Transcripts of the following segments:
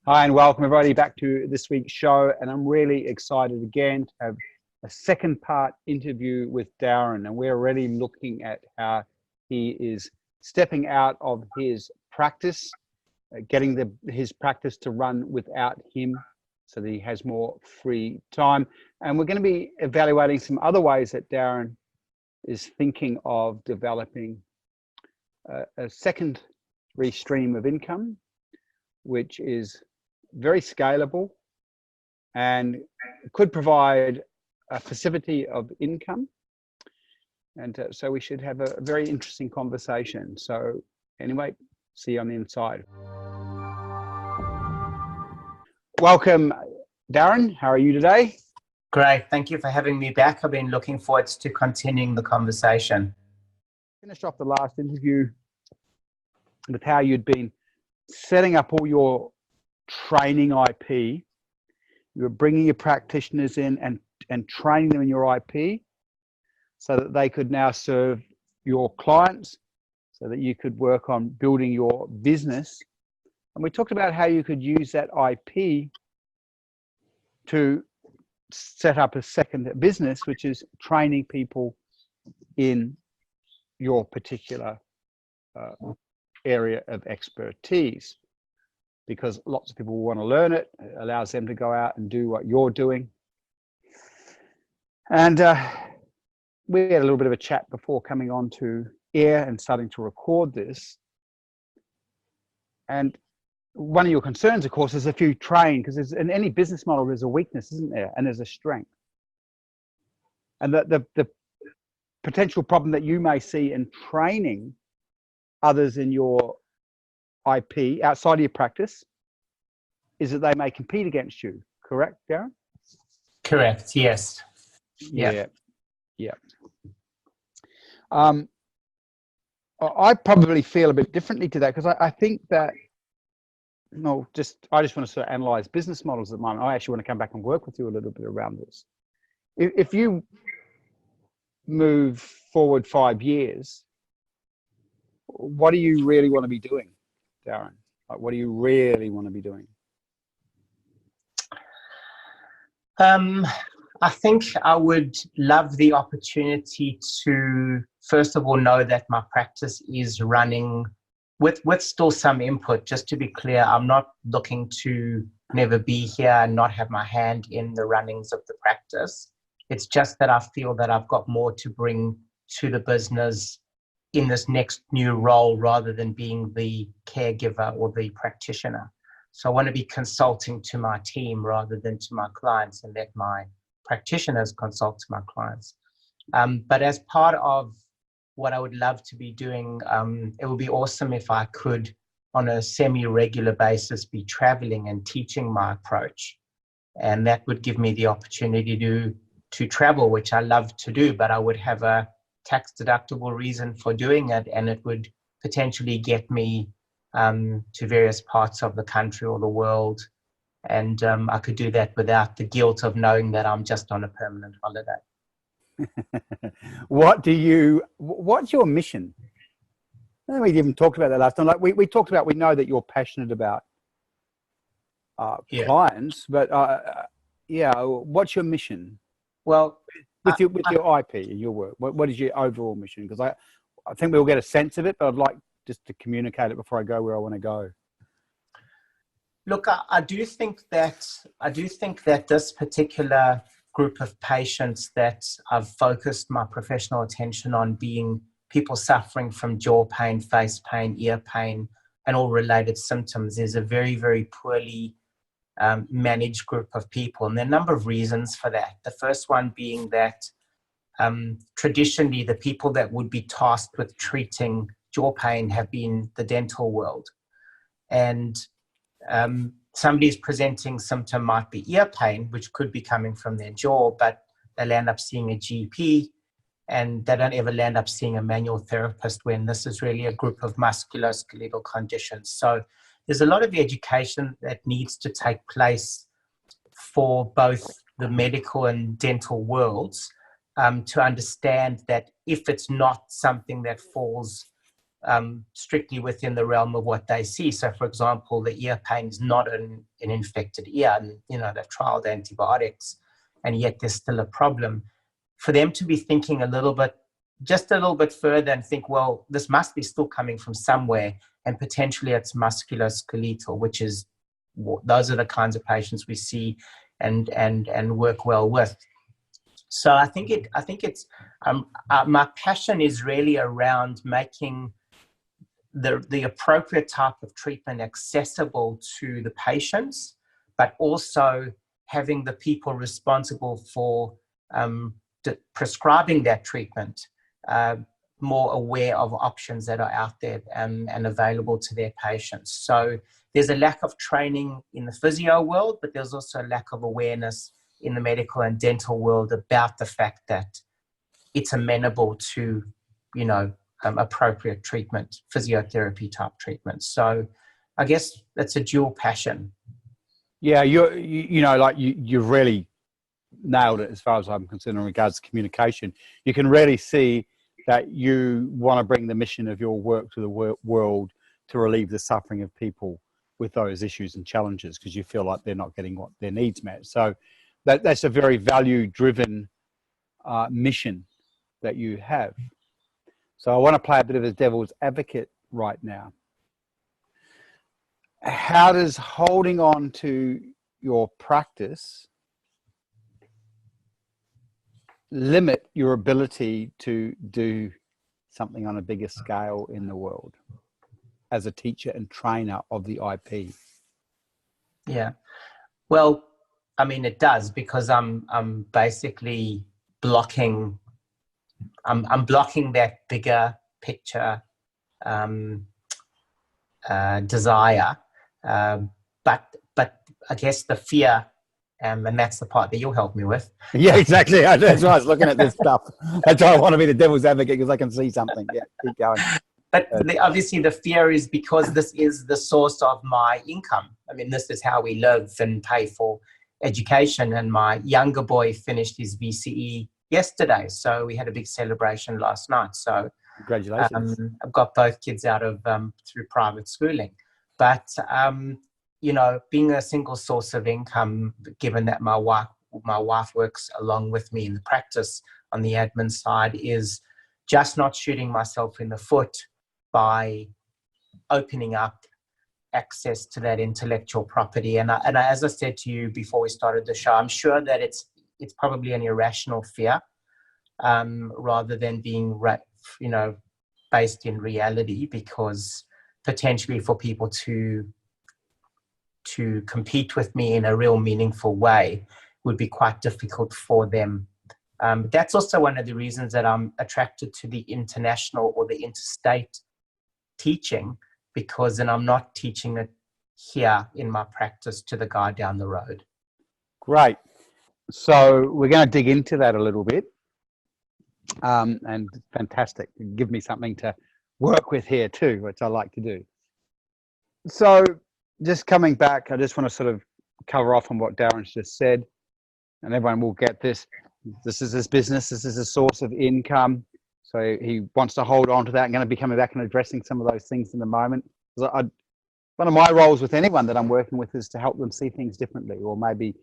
Hi, and welcome everybody back to this week's show. And I'm really excited again to have a second part interview with Darren. And we're already looking at how he is stepping out of his practice, getting his practice to run without him so that he has more free time. And we're going to be evaluating some other ways that Darren is thinking of developing a secondary stream of income, which is very scalable and could provide a facility of income. And so we should have a very interesting conversation. So anyway, see you on the inside. Welcome, Darren. How are you today? Great. Thank you for having me back. I've been looking forward to continuing the conversation. Finished off the last interview with how you'd been setting up all your training IP. You were bringing your practitioners in and training them in your IP so that they could now serve your clients, so that you could work on building your business. And we talked about how you could use that IP to set up a second business, which is training people in your particular area of expertise. Because lots of people want to learn it. It allows them to go out and do what you're doing. And we had a little bit of a chat before coming on to air and starting to record this. And one of your concerns, of course, is if you train, because in any business model, there's a weakness, isn't there? And there's a strength. And the potential problem that you may see in training others in your IP outside of your practice is that they may compete against you. Correct, Darren? Correct. Yes. Yeah. I probably feel a bit differently to that, because I think that I just want to sort of analyze business models at the moment. I actually want to come back and work with you a little bit around this. If you move forward 5 years, what do you really want to be doing, Darren? Like, what do you really want to be doing? I think I would love the opportunity to, first of all, know that my practice is running with still some input. Just to be clear, I'm not looking to never be here and not have my hand in the runnings of the practice. It's just that I feel that I've got more to bring to the business in this next new role, rather than being the caregiver or the practitioner. So I want to be consulting to my team rather than to my clients, and let my practitioners consult to my clients. But as part of what I would love to be doing, it would be awesome if I could, on a semi-regular basis, be traveling and teaching my approach. And that would give me the opportunity to travel, which I love to do, but I would have a tax deductible reason for doing it, and it would potentially get me to various parts of the country or the world, and I could do that without the guilt of knowing that I'm just on a permanent holiday. What's your mission? I think we even talked about that last time. Like we talked about, we know that you're passionate about clients, but what's your mission? Well, with your IP and your work, what is your overall mission? Because I think we'll get a sense of it, but I'd like just to communicate it before I go where I want to go. Look, I do think that this particular group of patients that I've focused my professional attention on, being people suffering from jaw pain, face pain, ear pain, and all related symptoms, is a very, very poorly managed group of people. And there are a number of reasons for that. The first one being that traditionally the people that would be tasked with treating jaw pain have been the dental world. And somebody's presenting symptom might be ear pain, which could be coming from their jaw, but they'll end up seeing a GP, and they don't ever land up seeing a manual therapist, when this is really a group of musculoskeletal conditions. So there's a lot of education that needs to take place for both the medical and dental worlds to understand that if it's not something that falls strictly within the realm of what they see. So, for example, the ear pain is not an infected ear, and they've trialed antibiotics, and yet there's still a problem. For them to be thinking just a little bit further and think, well, this must be still coming from somewhere, and potentially it's musculoskeletal, which is, those are the kinds of patients we see and work well with. So I think it's my passion is really around making the appropriate type of treatment accessible to the patients, but also having the people responsible for prescribing that treatment more aware of options that are out there and available to their patients. So there's a lack of training in the physio world, but there's also a lack of awareness in the medical and dental world about the fact that it's amenable to, appropriate treatment, physiotherapy type treatment. So I guess that's a dual passion. Yeah, you've really nailed it as far as I'm concerned in regards to communication. You can really see that you want to bring the mission of your work to the world to relieve the suffering of people with those issues and challenges, because you feel like they're not getting what their needs met. So that's a very value-driven mission that you have. So I want to play a bit of a devil's advocate right now. How does holding on to your practice limit your ability to do something on a bigger scale in the world as a teacher and trainer of the IP? Yeah, well, I mean, it does, because I'm basically blocking. I'm blocking that bigger picture desire, but I guess the fear, and that's the part that you'll help me with. Yeah, exactly. That's why I was looking at this stuff. That's why I want to be the devil's advocate, because I can see something. Yeah, keep going. But obviously the fear is because this is the source of my income. I mean, this is how we live and pay for education. And my younger boy finished his VCE yesterday, so we had a big celebration last night. So congratulations. I've got both kids out of through private schooling. But being a single source of income, given that my wife works along with me in the practice on the admin side, is just not shooting myself in the foot by opening up access to that intellectual property. And as I said to you before we started the show, I'm sure that it's probably an irrational fear, rather than being based in reality, because potentially for people to compete with me in a real meaningful way would be quite difficult for them. That's also one of the reasons that I'm attracted to the international or the interstate teaching, because then I'm not teaching it here in my practice to the guy down the road. Great. So we're going to dig into that a little bit. And fantastic. Give me something to work with here too, which I like to do. So just coming back, I just want to sort of cover off on what Darren's just said, and everyone will get this. This is his business. This is a source of income. So he wants to hold on to that. I'm going to be coming back and addressing some of those things in a moment. One of my roles with anyone that I'm working with is to help them see things differently, or maybe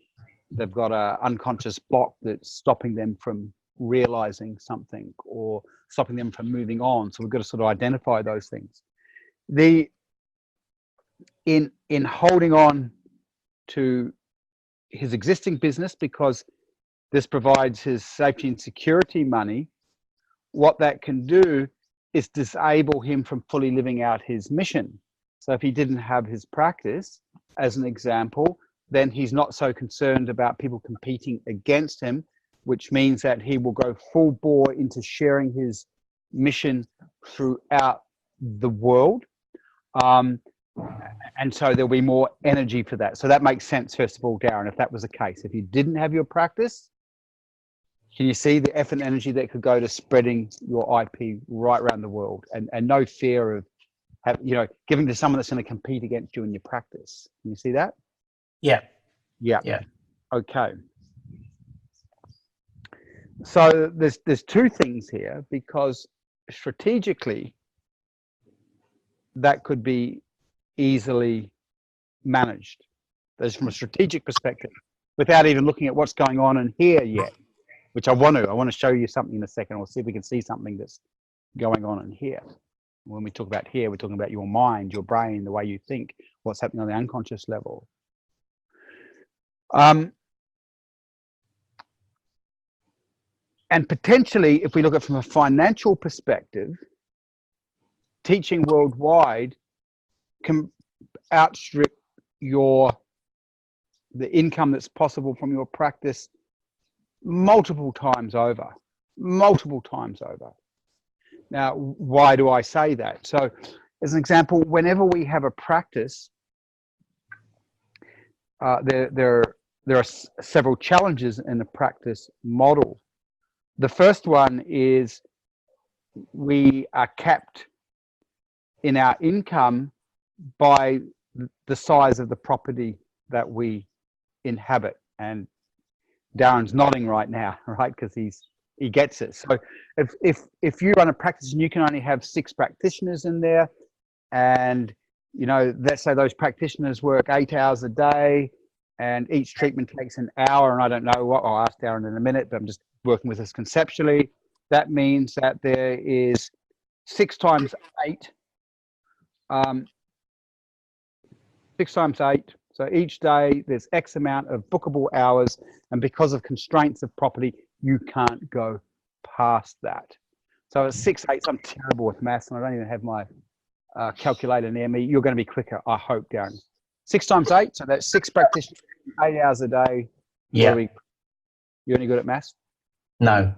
they've got an unconscious block that's stopping them from realizing something or stopping them from moving on. So we've got to sort of identify those things. In holding on to his existing business, because this provides his safety and security money, what that can do is disable him from fully living out his mission. So if he didn't have his practice, as an example, then he's not so concerned about people competing against him, which means that he will go full bore into sharing his mission throughout the world. And so there'll be more energy for that. So that makes sense, first of all, Darren, if that was the case. If you didn't have your practice, can you see the effort and energy that could go to spreading your IP right around the world, and no fear of giving to someone that's going to compete against you in your practice? Can you see that? Yeah. Okay. So there's two things here, because strategically that could be easily managed. That's from a strategic perspective, without even looking at what's going on in here yet, which I want to show you something in a second, or see if we can see something that's going on in here. When we talk about here, we're talking about your mind, your brain, the way you think, what's happening on the unconscious level. And potentially, if we look at it from a financial perspective, teaching worldwide can outstrip the income that's possible from your practice multiple times over. Now, why do I say that? So, as an example, whenever we have a practice, there are several challenges in the practice model. The first one is we are capped in our income by the size of the property that we inhabit. And Darren's nodding right now, right? Because he gets it. So if you run a practice and you can only have 6 practitioners in there, and let's say those practitioners work 8 hours a day, and each treatment takes an hour, and I don't know what, I'll ask Darren in a minute, but I'm just working with this conceptually. That means that there is 6 times 8. 6 times 8. So each day there's X amount of bookable hours, and because of constraints of property, you can't go past that. So it's 6 8s. I'm terrible with maths, and I don't even have my calculator near me. You're going to be quicker, I hope, Darren. 6 times 8, so that's 6 practitioners, 8 hours a day. Yeah. You any good at maths? No.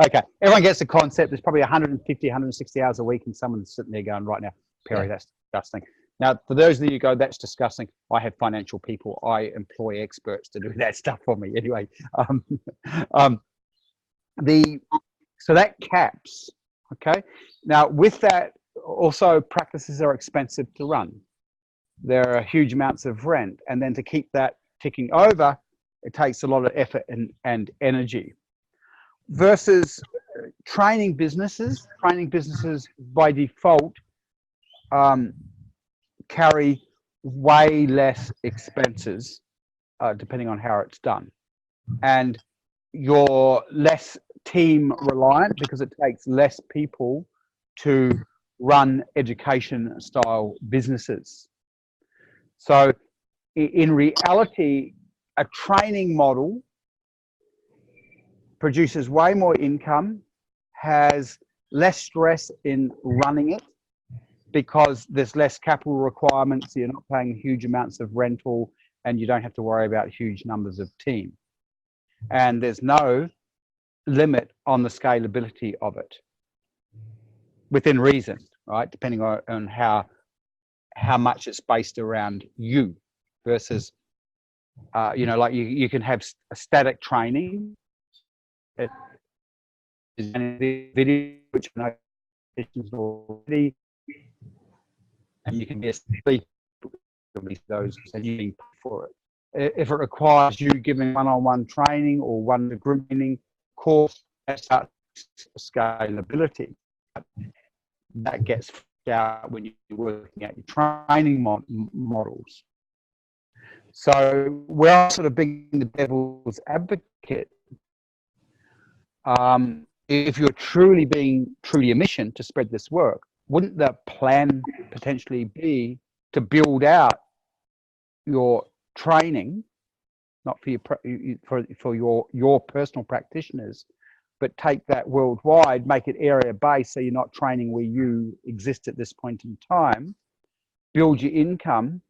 Okay, everyone gets the concept. There's probably 150, 160 hours a week, and someone's sitting there going, right now, Perry, that's disgusting. Now, for those of you who go, that's disgusting, I have financial people. I employ experts to do that stuff for me. Anyway, so that caps, okay? Now, with that, also practices are expensive to run. There are huge amounts of rent, and then to keep that ticking over, it takes a lot of effort and energy. Versus training businesses by default carry way less expenses depending on how it's done, and you're less team reliant because it takes less people to run education style businesses. So in reality, a training model produces way more income, has less stress in running it because there's less capital requirements, so you're not paying huge amounts of rental, and you don't have to worry about huge numbers of team. And there's no limit on the scalability of it, within reason, right? Depending on how much it's based around you versus, like you can have a static training. It is video, which I know already, and you can be asleep those and you can pay for it. If it requires you giving one-on-one training or one group training course, that's scalability. That gets out when you're working out your training models. So we're sort of being the devil's advocate. If you're truly a mission to spread this work, wouldn't the plan potentially be to build out your training, not for your personal practitioners, but take that worldwide, make it area based, so you're not training where you exist at this point in time, build your income,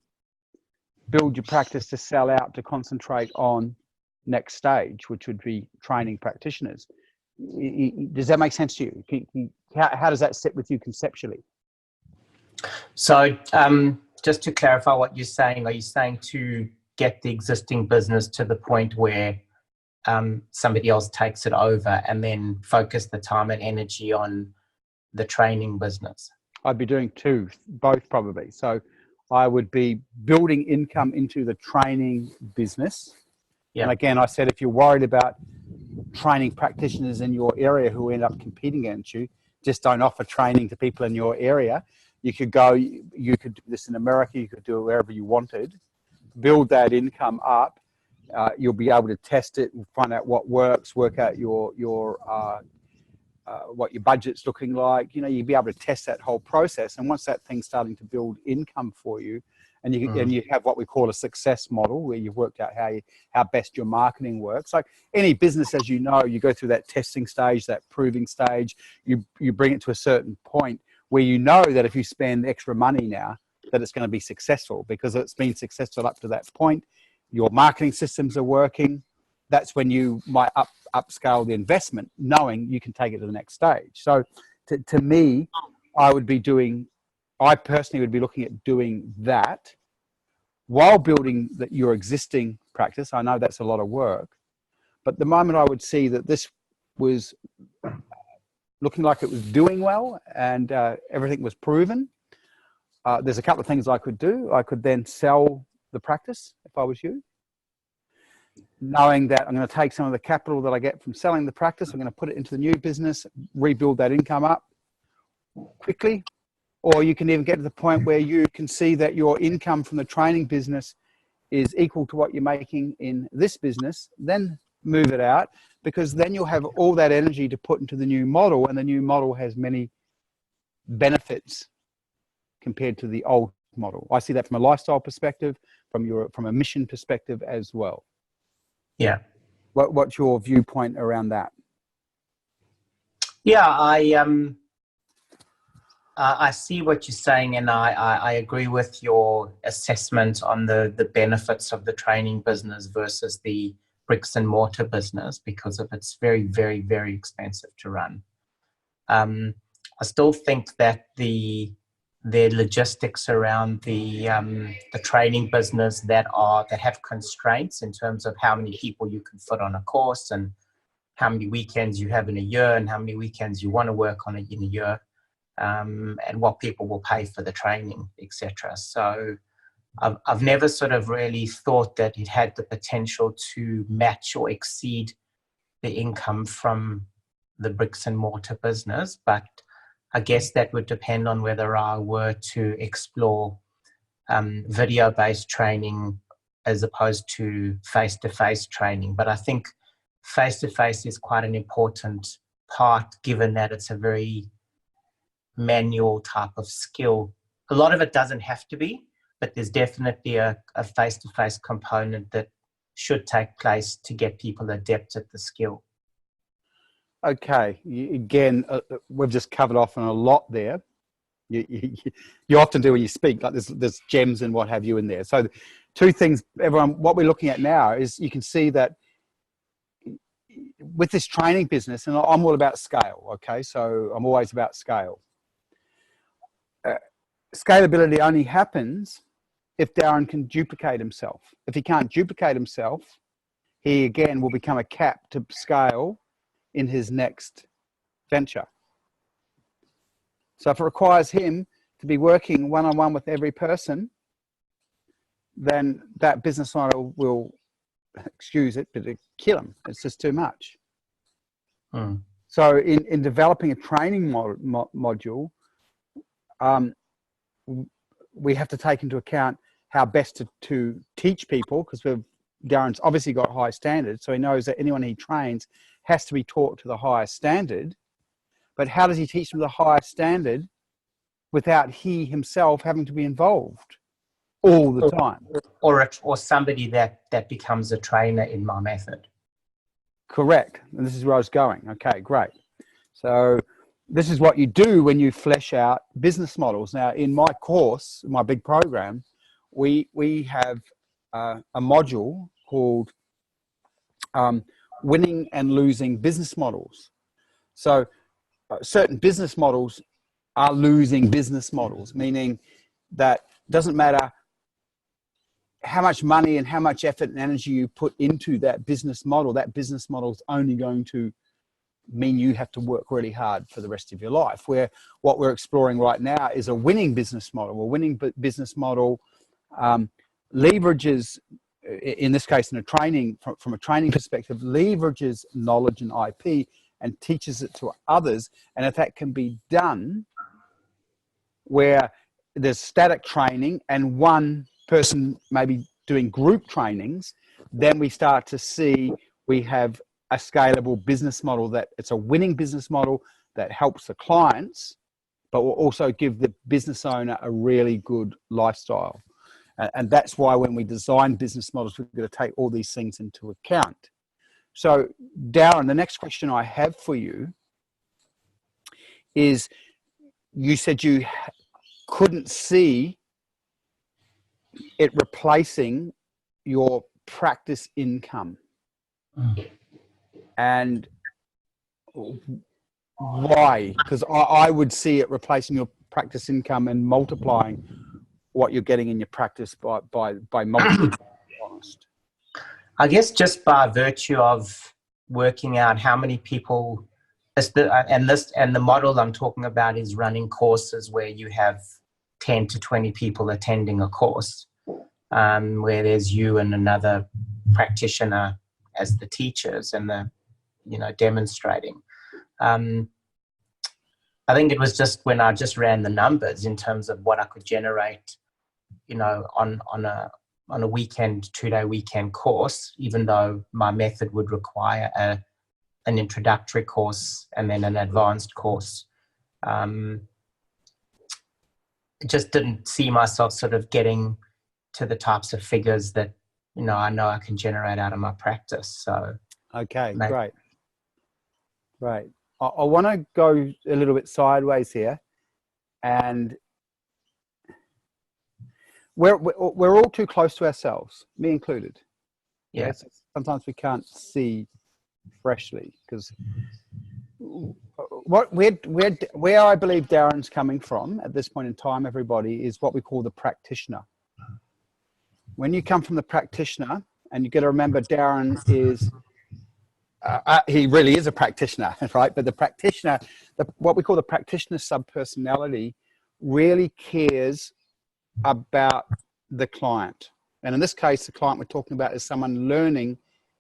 build your practice to sell out, to concentrate on next stage, which would be training practitioners. Does that make sense to you? How does that sit with you conceptually? So just to clarify what you're saying, are you saying to get the existing business to the point where somebody else takes it over and then focus the time and energy on the training business? I'd be doing both probably. So I would be building income into the training business. Yeah. And again, I said, if you're worried about training practitioners in your area who end up competing against you, just don't offer training to people in your area. You could go, you could do this in America, you could do it wherever you wanted, build that income up. You'll be able to test it and find out what works, work out what your budget's looking like. You know, you'll be able to test that whole process. And once that thing's starting to build income for you, and you have what we call a success model, where you've worked out how best your marketing works. Like any business, as you know, you go through that testing stage, that proving stage. You bring it to a certain point where you know that if you spend extra money now, that it's going to be successful, because it's been successful up to that point. Your marketing systems are working. That's when you might upscale the investment, knowing you can take it to the next stage. So to me, I personally would be looking at doing that while building your existing practice. I know that's a lot of work, but the moment I would see that this was looking like it was doing well and everything was proven, there's a couple of things I could do. I could then sell the practice if I was you, knowing that I'm going to take some of the capital that I get from selling the practice, I'm going to put it into the new business, rebuild that income up quickly. Or you can even get to the point where you can see that your income from the training business is equal to what you're making in this business, then move it out, because then you'll have all that energy to put into the new model, and the new model has many benefits compared to the old model. I see that from a lifestyle perspective, from a mission perspective as well. Yeah. What's your viewpoint around that? Yeah, I see what you're saying, and I agree with your assessment on the benefits of the training business versus the bricks and mortar business, because of it's very, very, very expensive to run. I still think that the logistics around the training business that have constraints in terms of how many people you can fit on a course, and how many weekends you have in a year, and how many weekends you want to work on it in a year. And what people will pay for the training, etc. So I've never sort of really thought that it had the potential to match or exceed the income from the bricks and mortar business. But I guess that would depend on whether I were to explore video-based training as opposed to face-to-face training. But I think face-to-face is quite an important part, given that it's a very manual type of skill. A lot of it doesn't have to be, but there's definitely a face-to-face component that should take place to get people adept at the skill. Okay, again, we've just covered off on a lot there. You often do when you speak, like there's gems and what have you in there. So two things, everyone, what we're looking at now is you can see that with this training business, and I'm all about scale, okay? So I'm always about scale. Scalability only happens if Darren can duplicate himself. If he can't duplicate himself, he again will become a cap to scale in his next venture. So if it requires him to be working one-on-one with every person, then that business model will, excuse it, but it'll kill him. It's just too much. So in developing a training module, we have to take into account how best to teach people, because Darren's obviously got high standards, so he knows that anyone he trains has to be taught to the highest standard. But how does he teach them the highest standard without he himself having to be involved all the time? Or somebody that becomes a trainer in my method. Correct. And this is where I was going. Okay, great. So this is what you do when you flesh out business models. Now, in my course, my big program, we have a module called Winning and Losing Business Models. So certain business models are losing business models, meaning that it doesn't matter how much money and how much effort and energy you put into that business model is only going to mean you have to work really hard for the rest of your life. Where what we're exploring right now is a winning business model. A winning business model leverages, in this case, from a training perspective, leverages knowledge and IP and teaches it to others. And if that can be done where there's static training and one person maybe doing group trainings, then we start to see we have a scalable business model, that it's a winning business model that helps the clients, but will also give the business owner a really good lifestyle. And that's why when we design business models, we've got to take all these things into account. So, Darren, the next question I have for you is, you said you couldn't see it replacing your practice income. And why? Because I would see it replacing your practice income and multiplying what you're getting in your practice by multiplying, to be honest. I guess just by virtue of working out how many people, and the model I'm talking about is running courses where you have 10 to 20 people attending a course, where there's you and another practitioner as the teachers and the, demonstrating. I think it was just when I just ran the numbers in terms of what I could generate, on a weekend, 2-day weekend course, even though my method would require an introductory course and then an advanced course. Just didn't see myself sort of getting to the types of figures that, I know I can generate out of my practice. So, okay, great. I want to go a little bit sideways here, and we're all too close to ourselves, me included. Yeah. Yes, sometimes we can't see freshly, because where I believe Darren's coming from at this point in time, everybody, is what we call the practitioner. When you come from the practitioner, and you got to remember, Darren is he really is a practitioner, right? But the practitioner, what we call the practitioner subpersonality, really cares about the client. And in this case, the client we're talking about is someone learning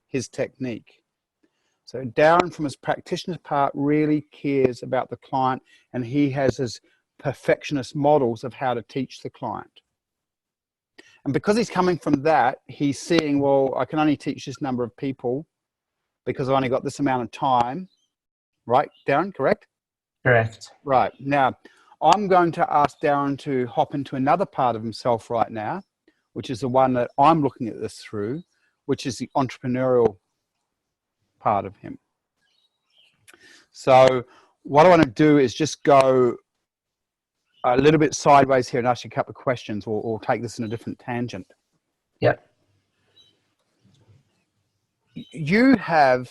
his technique. So Darren, from his practitioner's part, really cares about the client, and he has his perfectionist models of how to teach the client. And because he's coming from that, he's seeing, well, I can only teach this number of people because I've only got this amount of time. Right, Darren, correct? Correct. Right. Now, I'm going to ask Darren to hop into another part of himself right now, which is the one that I'm looking at this through, which is the entrepreneurial part of him. So what I want to do is just go a little bit sideways here and ask you a couple of questions, or take this in a different tangent. Yeah. You have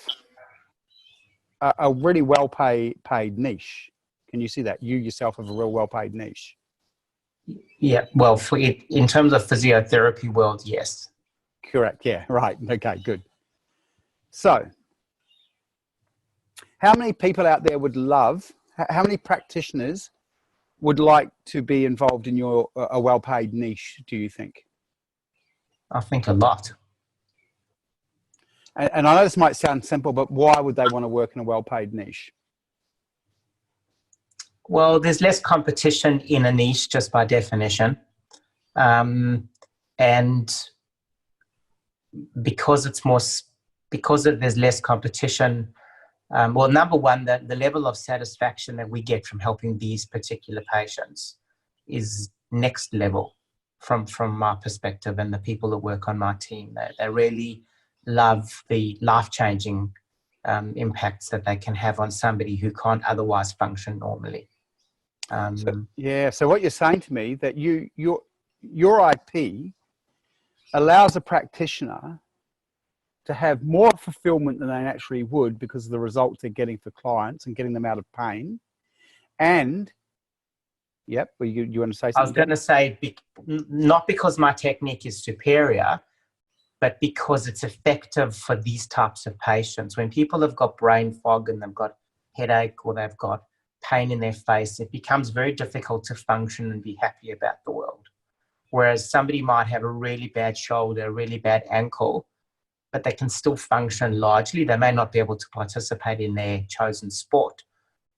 a really well-paid niche. Can you see that? You yourself have a real well-paid niche. Yeah, well, in terms of physiotherapy world, yes. Correct, yeah, right. Okay, good. So, how many people out there would love, how many practitioners would like to be involved in a well-paid niche, do you think? I think a lot. And I know this might sound simple, but why would they want to work in a well-paid niche? Well, there's less competition in a niche just by definition. And because there's less competition, well, number one, the level of satisfaction that we get from helping these particular patients is next level from my perspective, and the people that work on my team. They really love the life-changing impacts that they can have on somebody who can't otherwise function normally. So what you're saying to me, that your IP allows a practitioner to have more fulfillment than they actually would, because of the results they're getting for clients and getting them out of pain. And you want to say something? I was going to say, not because my technique is superior, but because it's effective for these types of patients. When people have got brain fog and they've got headache or they've got pain in their face, it becomes very difficult to function and be happy about the world. Whereas somebody might have a really bad shoulder, a really bad ankle, but they can still function largely. They may not be able to participate in their chosen sport,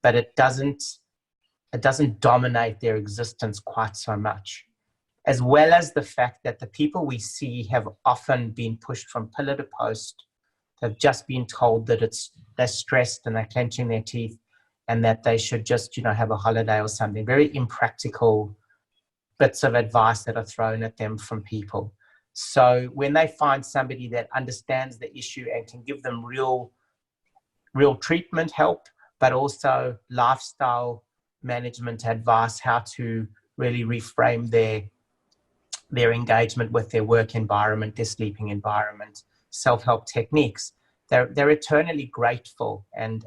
but it doesn't dominate their existence quite so much. As well as the fact that the people we see have often been pushed from pillar to post, have just been told that they're stressed and they're clenching their teeth and that they should just, have a holiday or something. Very impractical bits of advice that are thrown at them from people. So when they find somebody that understands the issue and can give them real treatment help, but also lifestyle management advice, how to really reframe their engagement with their work environment, their sleeping environment, self-help techniques, they're eternally grateful, and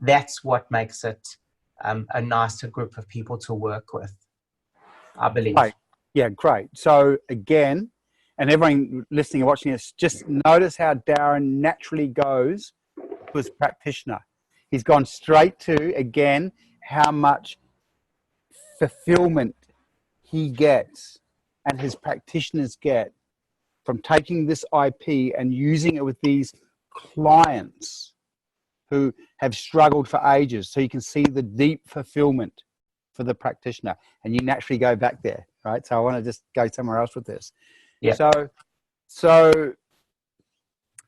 that's what makes it a nicer group of people to work with, I believe. Right. Yeah, great. So again, and everyone listening and watching this, just notice how Darren naturally goes to his practitioner. He's gone straight to, again, how much fulfillment he gets and his practitioners get from taking this IP and using it with these clients who have struggled for ages. So you can see the deep fulfillment for the practitioner, and you naturally go back there, right? So I want to just go somewhere else with this. Yeah.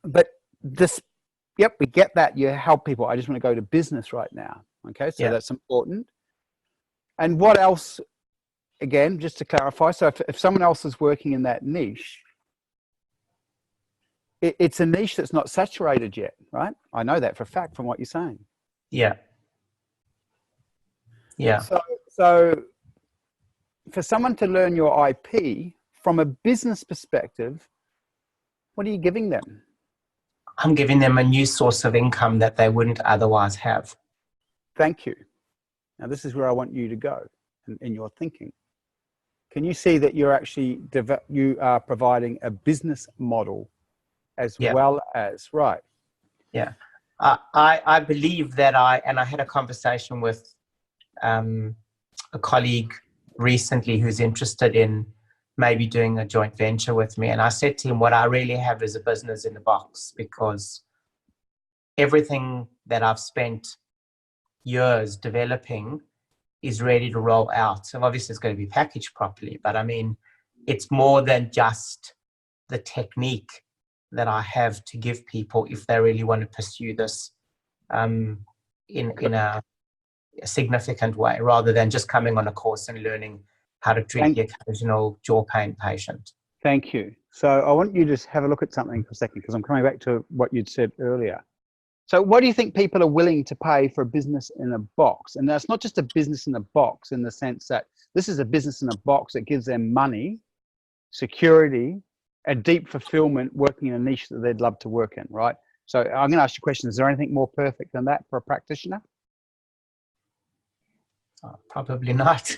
But this, yep, we get that. You help people. I just want to go to business right now. Okay, so that's important. And what else, again, just to clarify, so if someone else is working in that niche, it's a niche that's not saturated yet, right? I know that for a fact from what you're saying. Yeah. Yeah. So for someone to learn your IP from a business perspective, what are you giving them? I'm giving them a new source of income that they wouldn't otherwise have. Thank you. Now, this is where I want you to go in your thinking. Can you see that you're actually, you are providing a business model as well as, right? Yeah. I believe that I had a conversation with a colleague recently who's interested in maybe doing a joint venture with me. And I said to him, what I really have is a business in the box, because everything that I've spent years developing is ready to roll out. So obviously it's going to be packaged properly, but I mean, it's more than just the technique that I have to give people if they really want to pursue this in a significant way, rather than just coming on a course and learning how to treat the occasional jaw pain patient. Thank you. So I want you to just have a look at something for a second, because I'm coming back to what you'd said earlier. So what do you think people are willing to pay for a business in a box? And that's not just a business in a box in the sense that this is a business in a box that gives them money, security, and deep fulfillment working in a niche that they'd love to work in, right? So I'm going to ask you a question. Is there anything more perfect than that for a practitioner? Probably not.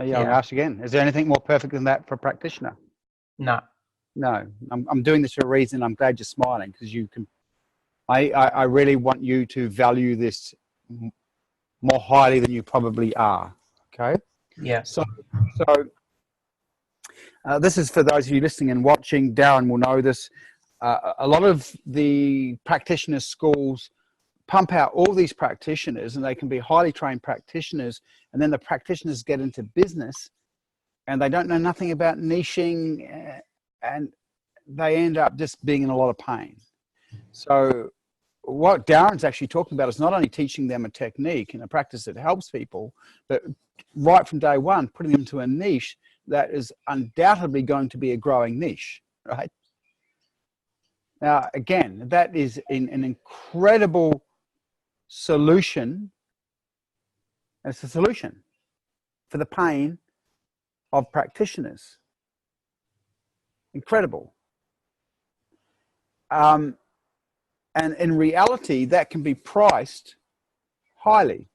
Yeah, I'll ask you again. Is there anything more perfect than that for a practitioner? No. No, I'm doing this for a reason. I'm glad you're smiling, because you can. I really want you to value this more highly than you probably are. Okay. Yeah. So this is for those of you listening and watching. Darren will know this. A lot of the practitioner schools pump out all these practitioners, and they can be highly trained practitioners, and then the practitioners get into business and they don't know nothing about niching, and they end up just being in a lot of pain. So what Darren's actually talking about is not only teaching them a technique and a practice that helps people, but right from day one, putting them to a niche that is undoubtedly going to be a growing niche, right? Now, again, that is an incredible solution. It's a solution for the pain of practitioners. Incredible. And in reality, that can be priced highly.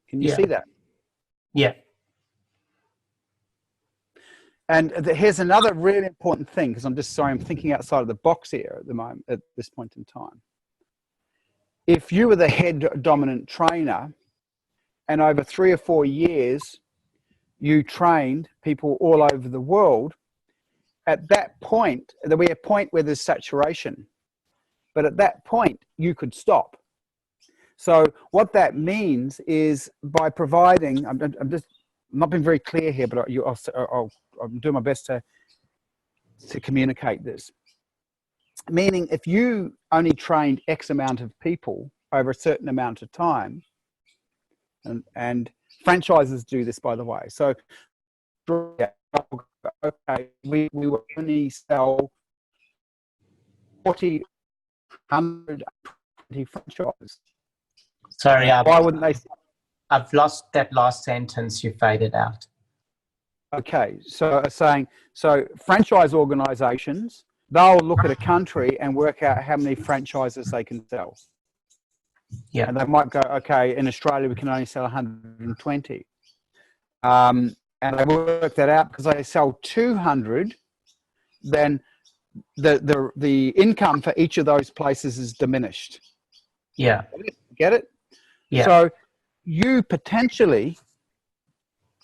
Can you see that? Yeah. And here's another really important thing, because I'm thinking outside of the box here at the moment, at this point in time. If you were the head dominant trainer and over 3 or 4 years, you trained people all over the world. At that point, there'll be a point where there's saturation, but at that point you could stop. So what that means is by providing, I'm just not being very clear here, but I'll do my best to communicate this. Meaning, if you only trained X amount of people over a certain amount of time, and franchises do this, by the way. So, okay, we will only sell 40, 120 franchises. Sorry, why wouldn't they? I've lost that last sentence. You faded out. Okay, so saying, so franchise organizations, they'll look at a country and work out how many franchises they can sell. Yeah. And they might go, okay, in Australia, we can only sell 120. And they work that out because they sell 200, then the income for each of those places is diminished. Yeah. Get it? Yeah. So you potentially,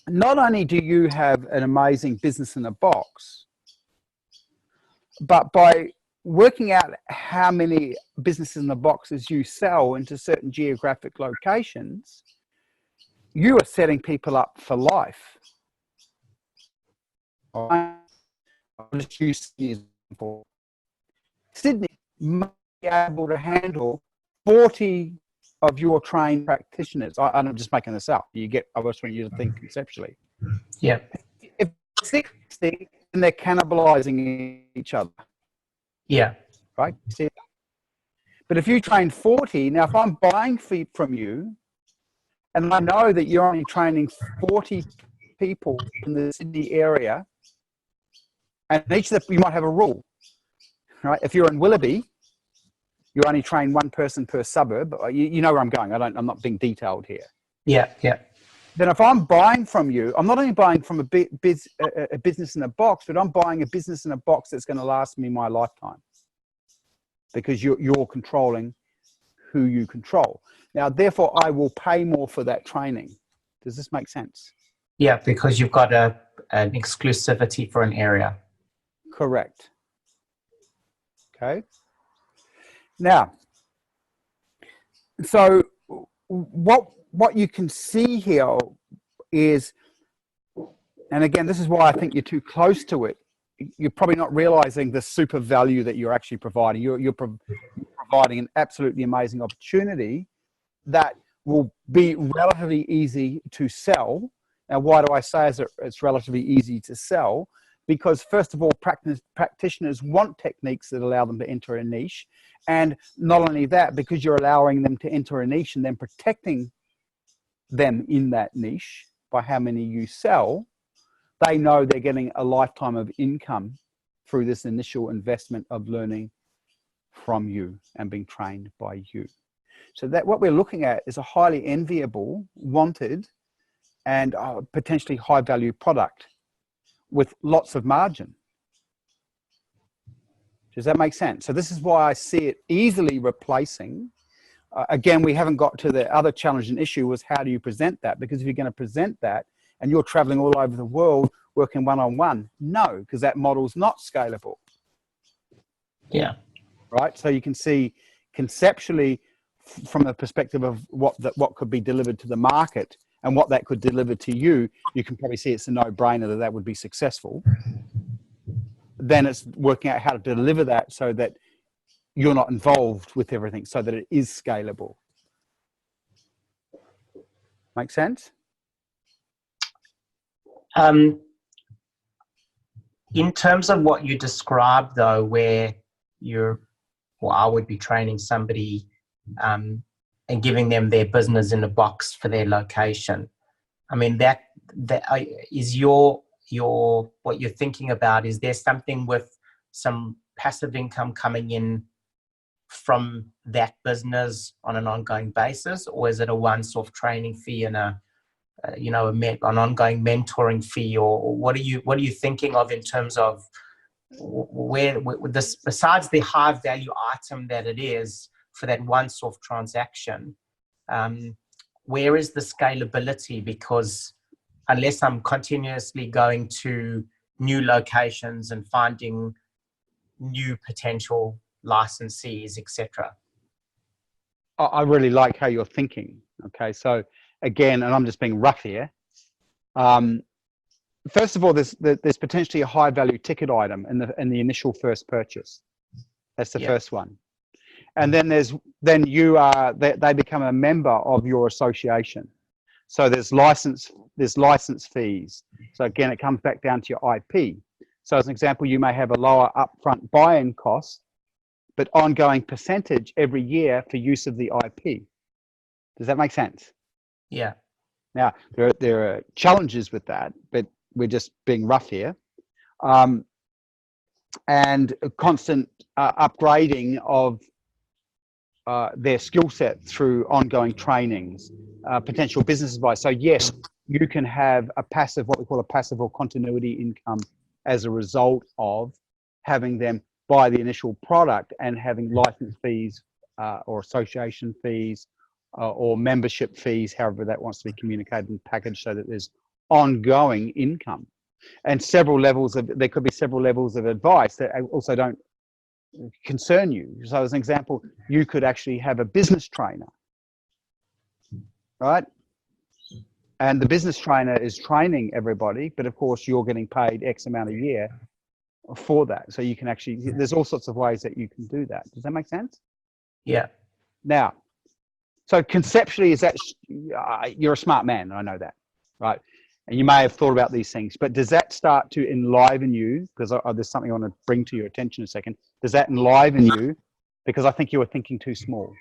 not only do you have an amazing business in a box, but by working out how many businesses in the boxes you sell into certain geographic locations, you are setting people up for life. I'll just use Sydney as an example. Sydney may be able to handle 40 of your trained practitioners. I'm just making this up. I just want you to think conceptually. Yeah. If 60, then they're cannibalizing each other. Yeah. Right? See? But if you train 40, now if I'm buying from you, and I know that you're only training 40 people in the Sydney area, and each of them, you might have a rule, right? If you're in Willoughby, you only train one person per suburb. You know where I'm going. I'm not being detailed here. Yeah. Yeah. Then if I'm buying from you, I'm not only buying from a business in a box, but I'm buying a business in a box that's going to last me my lifetime, because you're controlling who you control. Now, therefore, I will pay more for that training. Does this make sense? Yeah, because you've got an exclusivity for an area. Correct. Okay. Now, so what you can see here is, and again, this is why I think you're too close to it. You're probably not realizing the super value that you're actually providing. You're providing an absolutely amazing opportunity that will be relatively easy to sell. Now, why do I say it's relatively easy to sell? Because first of all, practitioners want techniques that allow them to enter a niche. And not only that, because you're allowing them to enter a niche and then protecting them in that niche by how many you sell, they know they're getting a lifetime of income through this initial investment of learning from you and being trained by you. So that what we're looking at is a highly enviable, wanted, and potentially high value product with lots of margin. Does that make sense? So this is why I see it easily replacing. Again, we haven't got to the other challenge and issue was how do you present that? Because if you're going to present that and you're traveling all over the world working one-on-one, no, because that model's not scalable. Yeah. Right? So you can see conceptually from the perspective of what could be delivered to the market and what that could deliver to you, you can probably see it's a no-brainer that would be successful. Then it's working out how to deliver that so that you're not involved with everything, so that it is scalable. Make sense? In terms of what you described, though, where I would be training somebody and giving them their business in a box for their location. I mean, that is what you're thinking about. Is there something with some passive income coming in from that business on an ongoing basis, or is it a once-off training fee and an ongoing mentoring fee, or what are you thinking of in terms of where this, besides the high value item that it is for that once-off transaction, where is the scalability? Because unless I'm continuously going to new locations and finding new potential licensees, etc. I really like how you're thinking. Okay, so again, and I'm just being rough here. First of all, there's potentially a high value ticket item in the initial first purchase. That's the first one. And then they become a member of your association. So there's license fees. So again, it comes back down to your IP. So as an example, you may have a lower upfront buy-in cost, but ongoing percentage every year for use of the IP. Does that make sense? Yeah. Now, there are challenges with that, but we're just being rough here. And a constant upgrading of their skill set through ongoing trainings, potential business advice. So yes, you can have a passive, what we call a passive or continuity income as a result of having them buy the initial product and having license fees or association fees or membership fees, however that wants to be communicated and packaged, so that there's ongoing income. And there could be several levels of advice that also don't concern you. So as an example, you could actually have a business trainer, right? And the business trainer is training everybody, but of course you're getting paid X amount a year for that. So you can actually, there's all sorts of ways that you can do that. Does that make sense? Yeah. Now, so conceptually, is that you're a smart man, I know that, right? And you may have thought about these things, but does that start to enliven you? Because there's something I want to bring to your attention in a second. Does that enliven you? Because I think you were thinking too small.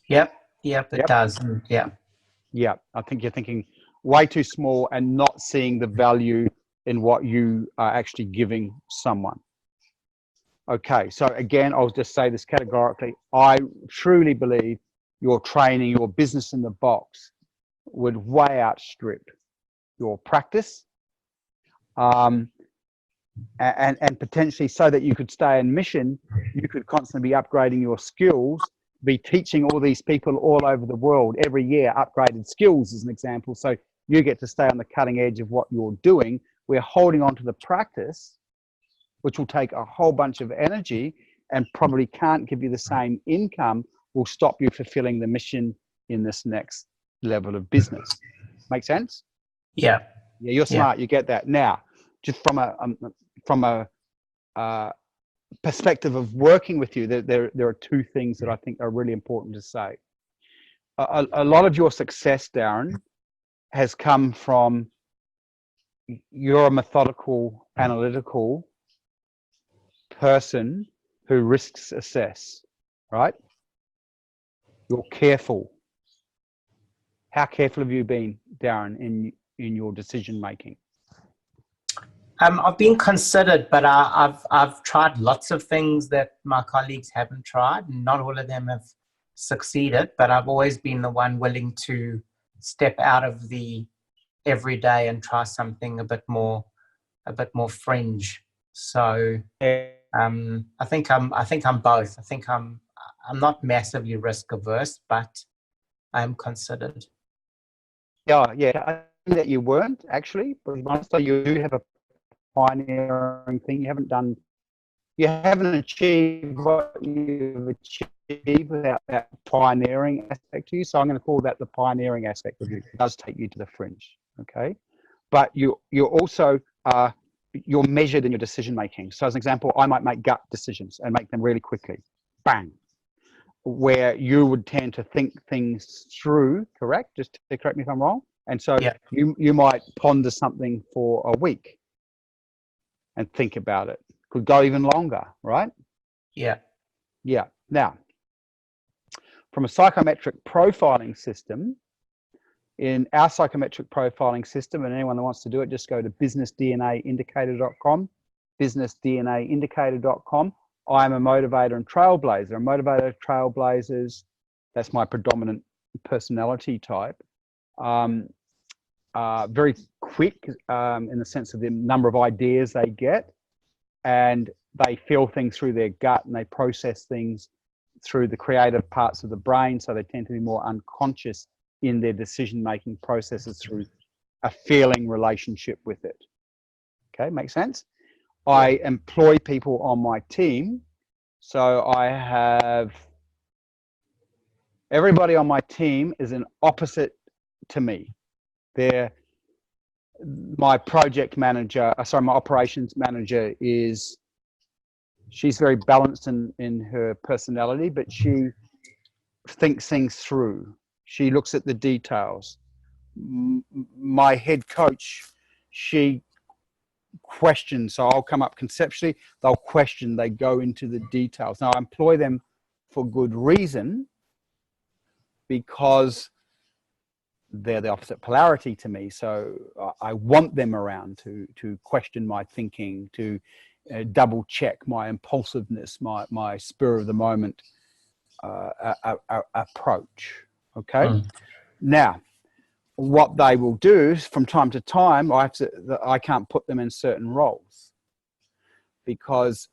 Yep, it does. Yeah. Yeah, I think you're thinking way too small and not seeing the value in what you are actually giving someone. Okay, so again, I'll just say this categorically. I truly believe your training, your business in the box would way outstrip your practice, and potentially, so that you could stay in mission, you could constantly be upgrading your skills, be teaching all these people all over the world every year upgraded skills, as an example. So you get to stay on the cutting edge of what you're doing. We're holding on to the practice, which will take a whole bunch of energy and probably can't give you the same income, will stop you fulfilling the mission in this next level of business. Make sense? Yeah. Yeah, you're smart. You get that. Now, just from a perspective of working with you, there are two things that I think are really important to say. A lot of your success, Darren, has come from you're a methodical, analytical person who risks assess, right? You're careful. How careful have you been, Darren, in your decision making? I've been considered, but I've tried lots of things that my colleagues haven't tried, and not all of them have succeeded. But I've always been the one willing to step out of the everyday and try something a bit more fringe. So I think I'm both. I think I'm not massively risk averse, but I'm considered. Yeah. I think that you weren't actually, but so you do have a pioneering thing. You haven't achieved what you've achieved without that pioneering aspect to you. So I'm going to call that the pioneering aspect of you. It does take you to the fringe, okay? But you're also you're measured in your decision making. So as an example, I might make gut decisions and make them really quickly, bang. Where you would tend to think things through, correct? Just to correct me if I'm wrong. And so you might ponder something for a week and think about it. Could go even longer, right? Yeah. Now, from a psychometric profiling system, in our psychometric profiling system, and anyone that wants to do it, just go to businessdnaindicator.com, businessdnaindicator.com. I'm a motivator and trailblazer. A motivator, trailblazers, that's my predominant personality type. Very quick in the sense of the number of ideas they get, and they feel things through their gut and they process things through the creative parts of the brain. So they tend to be more unconscious in their decision-making processes through a feeling relationship with it. Okay, makes sense? I employ people on my team. So I have everybody on my team is an opposite to me. They're my project manager, my operations manager she's very balanced in her personality, but she thinks things through. She looks at the details. My head coach, she questions. So I'll come up conceptually, they'll question, they go into the details. Now I employ them for good reason, because they're the opposite polarity to me. So I want them around to question my thinking, to double check my impulsiveness, my spur of the moment approach. Okay. Now, what they will do from time to time, I can't put them in certain roles, because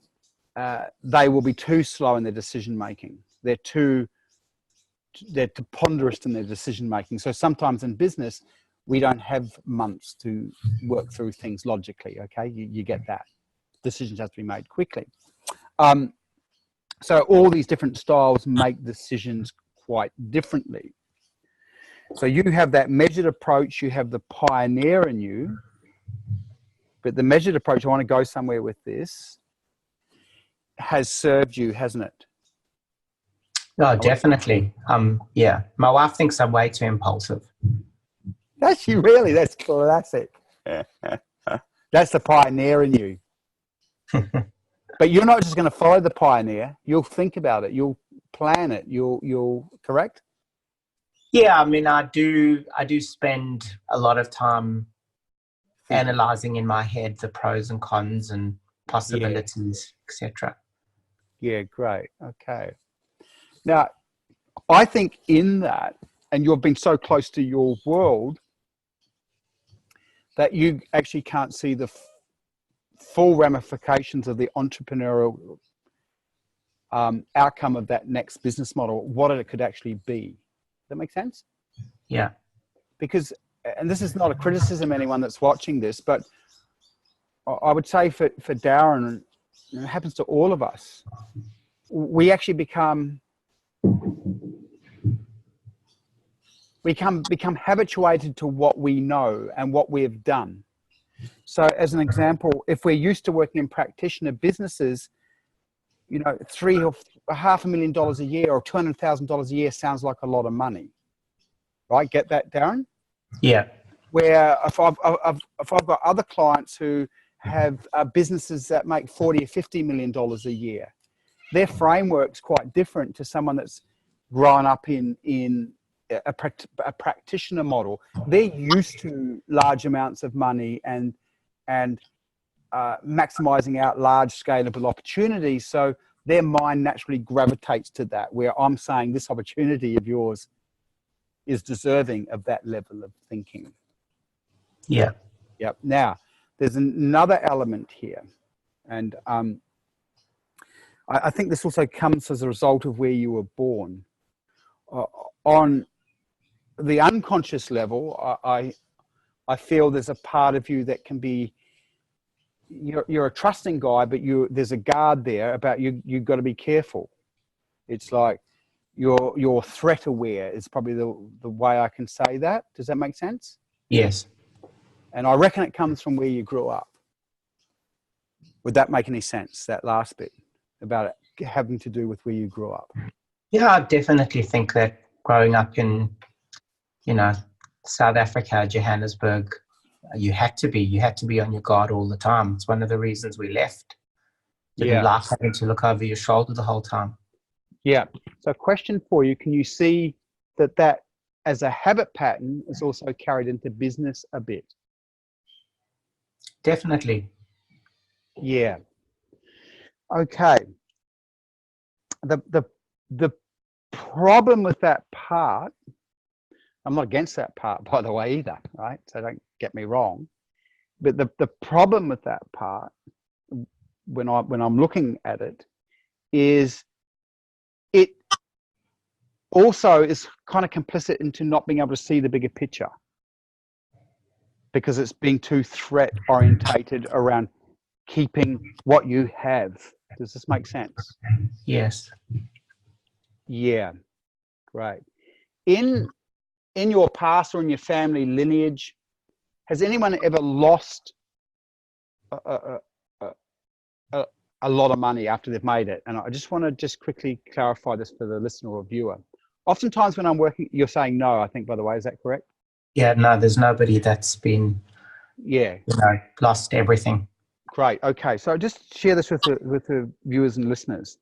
they will be too slow in their decision making. They're too ponderous in their decision making. So sometimes in business, we don't have months to work through things logically. Okay, you get that. Decisions have to be made quickly. So all these different styles make decisions quite differently. So you have that measured approach, you have the pioneer in you, but the measured approach, I want to go somewhere with this, has served you, hasn't it? No, definitely. Yeah, my wife thinks I'm way too impulsive. That's you, really? That's classic. That's the pioneer in you. But you're not just going to follow the pioneer. You'll think about it. You'll plan it. You'll correct? Yeah, I mean, I do spend a lot of time analyzing in my head the pros and cons and possibilities, etc. Yeah, great. Okay. Now, I think in that, and you've been so close to your world, that you actually can't see the full ramifications of the entrepreneurial outcome of that next business model, what it could actually be. Does that make sense? Yeah. Because, and this is not a criticism, anyone that's watching this, but I would say for Darren, and it happens to all of us, we actually become habituated to what we know and what we have done. So as an example, if we're used to working in practitioner businesses, you know, $3 or $500,000 a year or $200,000 a year sounds like a lot of money, right? Get that, Darren? Yeah. Where if I've got other clients who have businesses that make $40 or $50 million a year, their framework's quite different to someone that's grown up in a practitioner model. They're used to large amounts of money and maximizing out large scalable opportunities. So their mind naturally gravitates to that, where I'm saying this opportunity of yours is deserving of that level of thinking. Yeah. Yep. Now, there's another element here. And I think this also comes as a result of where you were born. On the unconscious level, I feel there's a part of you that can be, you're a trusting guy, but there's a guard there about you've got to be careful. It's like you're threat aware is probably the way I can say that. Does that make sense? Yes. And I reckon it comes from where you grew up. Would that make any sense, that last bit about it having to do with where you grew up? Yeah, I definitely think that growing up in, South Africa, Johannesburg, you had to be on your guard all the time. It's one of the reasons we left. Didn't like having to look over your shoulder the whole time. Yeah. So question for you, can you see that as a habit pattern is also carried into business a bit? Definitely. Yeah. Okay. The problem with that part, I'm not against that part, by the way, either, right? So don't get me wrong. But the problem with that part, when I'm looking at it, is it also is kind of complicit into not being able to see the bigger picture. because it's being too threat orientated around keeping what you have. Does this make sense? Yes. Yeah, great. In your past or in your family lineage, has anyone ever lost a lot of money after they've made it? And I just want to just quickly clarify this for the listener or viewer. Oftentimes when I'm working, you're saying no, I think, by the way, is that correct? Yeah, no, there's nobody that's been, lost everything. Great. Okay. So just share this with the viewers and listeners.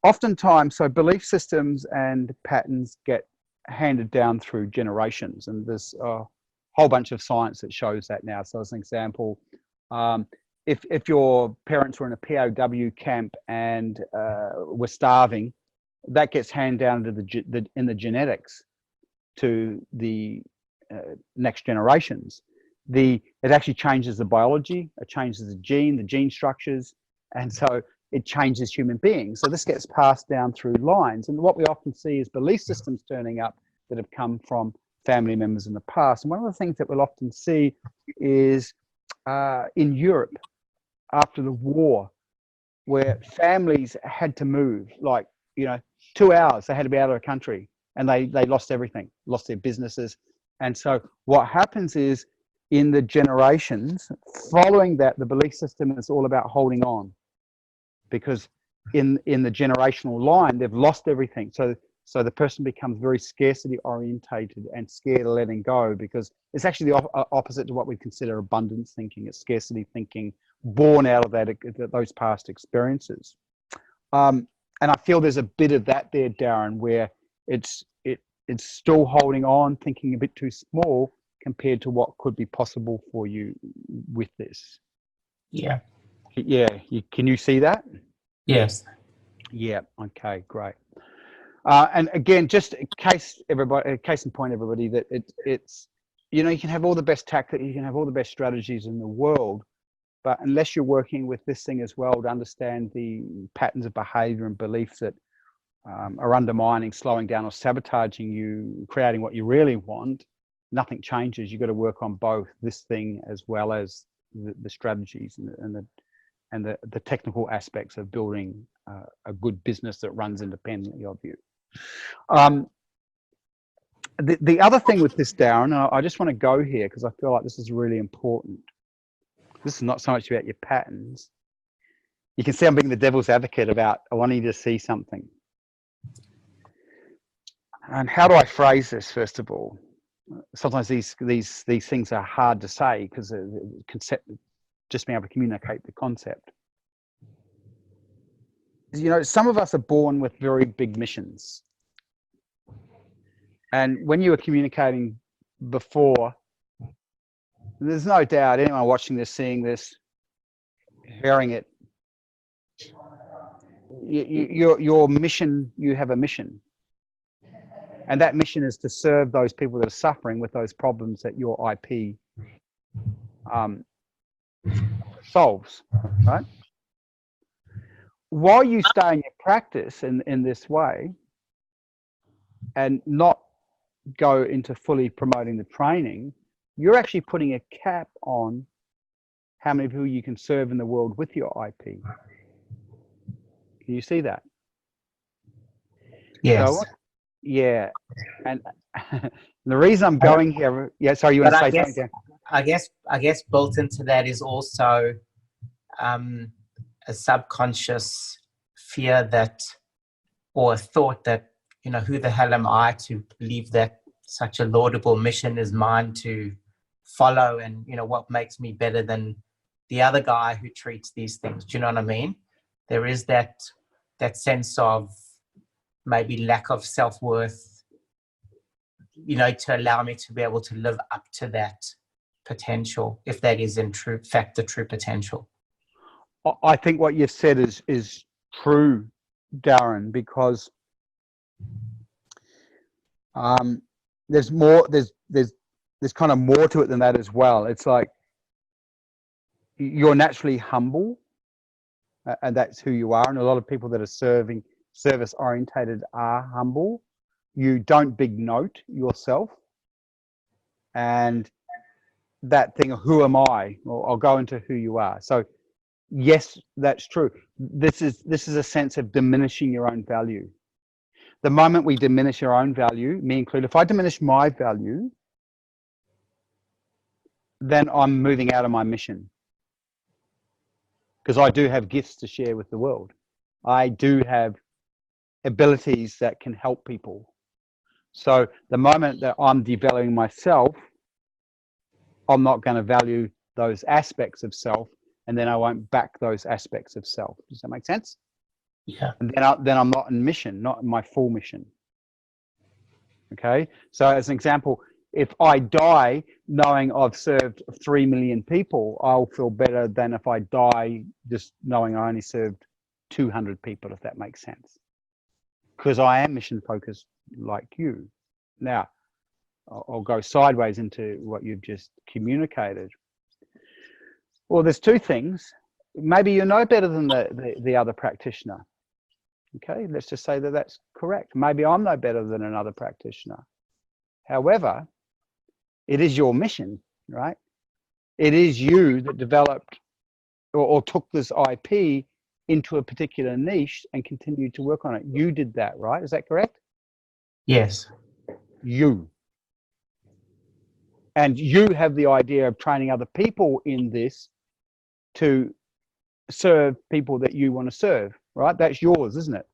Oftentimes, so belief systems and patterns get handed down through generations, and there's a whole bunch of science that shows that now. So as an example, if your parents were in a POW camp and were starving, that gets handed down to in the genetics to the next generations. It actually changes the biology, it changes the gene structures, and so it changes human beings. So this gets passed down through lines. And what we often see is belief systems turning up that have come from family members in the past. And one of the things that we'll often see is in Europe after the war, where families had to move, like, 2 hours, they had to be out of the country, and they lost everything, lost their businesses. And so what happens is, in the generations following that, the belief system is all about holding on, because in the generational line, they've lost everything. So the person becomes very scarcity orientated and scared of letting go, because it's actually the opposite to what we consider abundance thinking. It's scarcity thinking born out of those past experiences. And I feel there's a bit of that there, Darren, where it's still holding on, thinking a bit too small compared to what could be possible for you with this. Yeah. Yeah. Can you see that? Yes. Yeah. Okay, great. And again, just case in point, everybody, that it's, you can have all the best tactics, you can have all the best strategies in the world, but unless you're working with this thing as well to understand the patterns of behavior and beliefs that are undermining, slowing down, or sabotaging you, creating what you really want, nothing changes. You've got to work on both this thing as well as the strategies and the technical aspects of building a good business that runs independently of you. The other thing with this, Darren, I just want to go here because I feel like this is really important. This is not so much about your patterns. You can see I'm being the devil's advocate about wanting to see something. And how do I phrase this, first of all? Sometimes these things are hard to say because the concept, just being able to communicate the concept. Some of us are born with very big missions. And when you were communicating before, there's no doubt anyone watching this, seeing this, hearing it, your mission, you have a mission. And that mission is to serve those people that are suffering with those problems that your IP solves, right? While you stay in your practice in this way and not go into fully promoting the training, you're actually putting a cap on how many people you can serve in the world with your IP. Can you see that? Yes. So, yeah. And the reason I'm going here, yeah, sorry, you want to say something? I guess built into that is also a subconscious fear that, or a thought that, who the hell am I to believe that such a laudable mission is mine to follow, and what makes me better than the other guy who treats these things. Do you know what I mean? There is that sense of maybe lack of self-worth, to allow me to be able to live up to that potential, if that is in fact the true potential. I think what you've said is true, Darren, because there's kind of more to it than that as well. It's like you're naturally humble, and that's who you are. And a lot of people that are service orientated are humble. You don't big note yourself, and that thing of who am I, or I'll go into who you are. So yes, that's true. This is a sense of diminishing your own value. The moment we diminish our own value, me included, if I diminish my value, then I'm moving out of my mission. Because I do have gifts to share with the world. I do have abilities that can help people. So the moment that I'm devaluing myself, I'm not going to value those aspects of self, and then I won't back those aspects of self. Does that make sense? Yeah. And then I'm not in mission, not in my full mission. Okay. So as an example, if I die knowing I've served 3 million people, I'll feel better than if I die just knowing I only served 200 people, if that makes sense. Because I am mission focused like you. Now, I'll go sideways into what you've just communicated. Well, there's two things. Maybe you're no better than the other practitioner. Okay, let's just say that that's correct. Maybe I'm no better than another practitioner. However, it is your mission, right? It is you that developed or took this IP into a particular niche and continued to work on it. You did that, right? Is that correct? Yes. You. And you have the idea of training other people in this to serve people that you want to serve, right? That's yours, isn't it?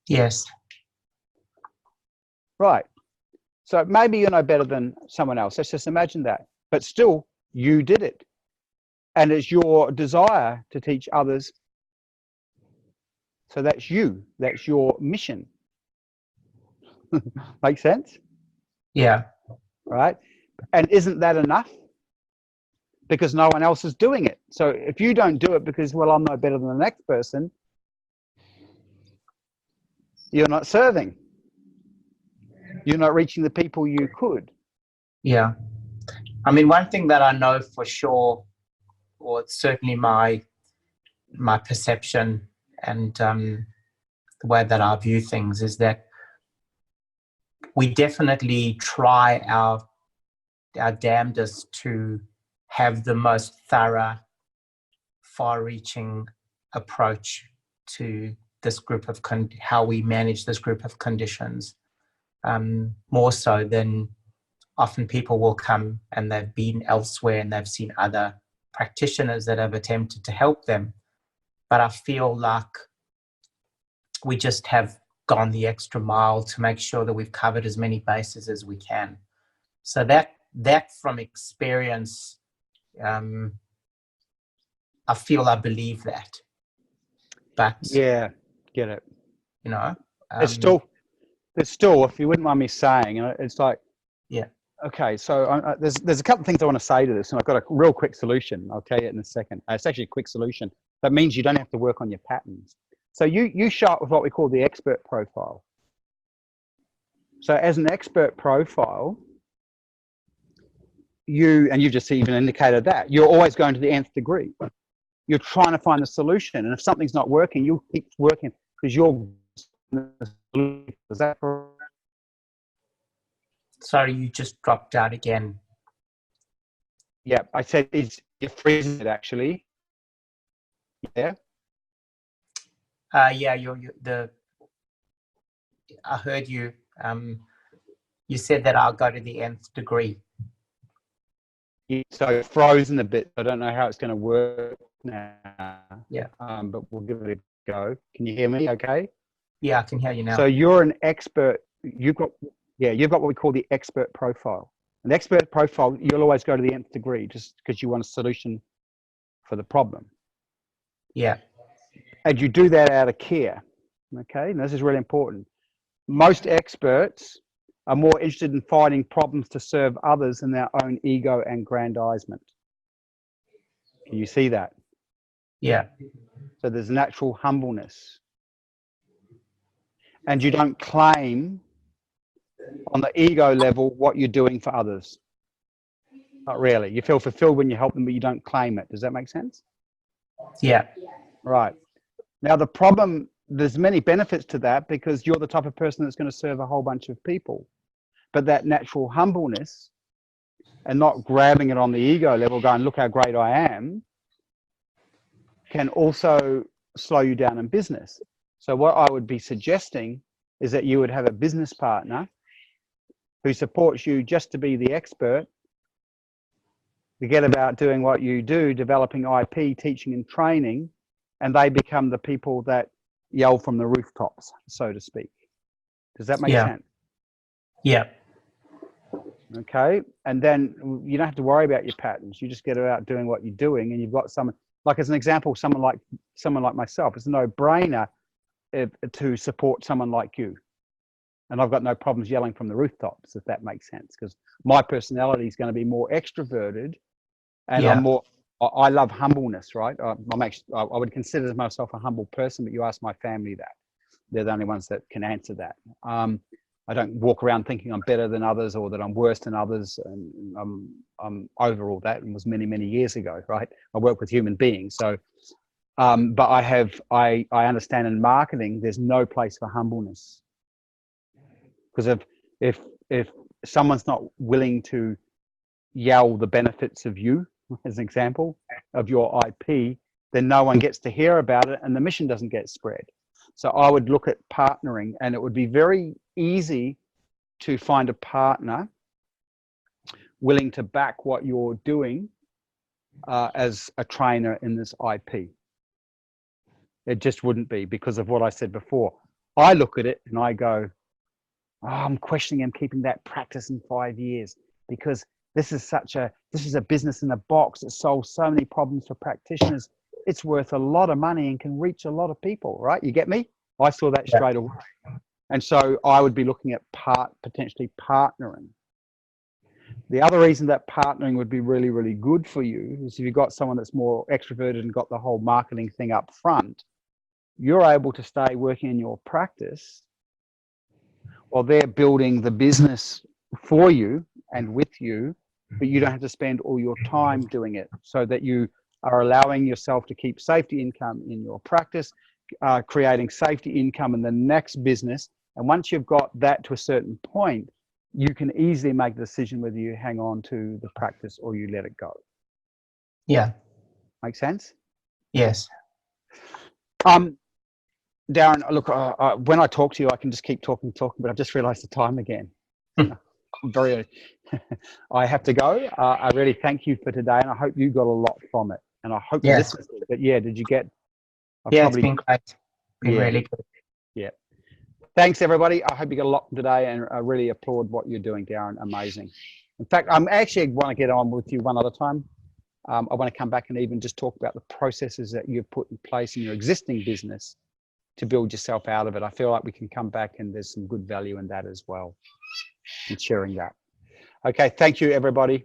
Yes. Right. So maybe you're no better than someone else. Let's just imagine that. But still, you did it. And it's your desire to teach others. So that's you. That's your mission. Make sense? Yeah. Right. And isn't that enough? Because no one else is doing it. So if you don't do it because, well, I'm no better than the next person, you're not serving. You're not reaching the people you could. Yeah. I mean, one thing that I know for sure, or it's certainly my perception and the way that I view things, is that we definitely try our damnedest to have the most thorough, far-reaching approach to this group of how we manage this group of conditions, more so than often people will come and they've been elsewhere and they've seen other practitioners that have attempted to help them. But I feel like we just have gone the extra mile to make sure that we've covered as many bases as we can. So that from experience, I believe that. But yeah, get it. You know, there's still, if you wouldn't mind me saying, it's like, yeah. Okay, so there's a couple of things I want to say to this, and I've got a real quick solution. I'll tell you it in a second. It's actually a quick solution. That means you don't have to work on your patterns. So you show up with what we call the expert profile. So as an expert profile, you've just even indicated that, you're always going to the nth degree. You're trying to find a solution, and if something's not working, you'll keep working because you're. Is that correct? Sorry, you just dropped out again. Yeah, I said you're freezing it actually. Yeah. Yeah, I heard you. You said that I'll go to the nth degree. So it's frozen a bit. I don't know how it's going to work now. Yeah. But we'll give it a go. Can you hear me? Okay. Yeah, I can hear you now. So you're an expert. You've got what we call the expert profile. An expert profile, you'll always go to the nth degree just because you want a solution for the problem. Yeah. And you do that out of care. Okay. And this is really important. Most experts are more interested in finding problems to serve others than their own ego and aggrandizement. Can you see that? Yeah. So there's natural humbleness. And you don't claim on the ego level what you're doing for others. Not really. You feel fulfilled when you help them, but you don't claim it. Does that make sense? Yeah. Right. Now the problem, there's many benefits to that because you're the type of person that's going to serve a whole bunch of people. But that natural humbleness and not grabbing it on the ego level, going, look how great I am, can also slow you down in business. So what I would be suggesting is that you would have a business partner who supports you just to be the expert, forget about doing what you do, developing IP, teaching and training, and they become the people that yell from the rooftops, so to speak. Does that make sense? Yeah. Okay. And then you don't have to worry about your patterns. You just get about doing what you're doing, and you've got someone, like as an example, someone like myself. It's a no-brainer to support someone like you. And I've got no problems yelling from the rooftops, if that makes sense, because my personality is going to be more extroverted, and I'm more, I love humbleness, right? I would consider myself a humble person, but you ask my family that. They're the only ones that can answer that. I don't walk around thinking I'm better than others or that I'm worse than others. And I'm over all that, and was many, many years ago, right? I work with human beings. So, but I understand in marketing, there's no place for humbleness. Because if someone's not willing to yell the benefits of you, as an example, of your IP, then no one gets to hear about it, and the mission doesn't get spread. So I would look at partnering, and it would be very easy to find a partner willing to back what you're doing as a trainer in this IP. It just wouldn't be, because of what I said before. I look at it and I go, oh, I'm questioning him keeping that practice in 5 years, because this is a business in a box that solves so many problems for practitioners. It's worth a lot of money and can reach a lot of people, right? You get me? I saw that straight away. And so I would be looking at potentially partnering. The other reason that partnering would be really, really good for you is if you've got someone that's more extroverted and got the whole marketing thing up front, you're able to stay working in your practice while they're building the business for you and with you, but you don't have to spend all your time doing it, so that you are allowing yourself to keep safety income in your practice, creating safety income in the next business. And once you've got that to a certain point, you can easily make the decision whether you hang on to the practice or you let it go. Yeah. Make sense? Yes. Darren, look, when I talk to you, I can just keep talking, but I've just realized the time again. I have to go. I really thank you for today, and I hope you got a lot from it. And I hope this was good. But yeah, did you get? It's been great. Been really good. Yeah. Thanks, everybody. I hope you got a lot from today, and I really applaud what you're doing, Darren. Amazing. In fact, I'm actually want to get on with you one other time. I want to come back and even just talk about the processes that you've put in place in your existing business to build yourself out of it. I feel like we can come back and there's some good value in that as well, in sharing that. Okay, thank you, everybody.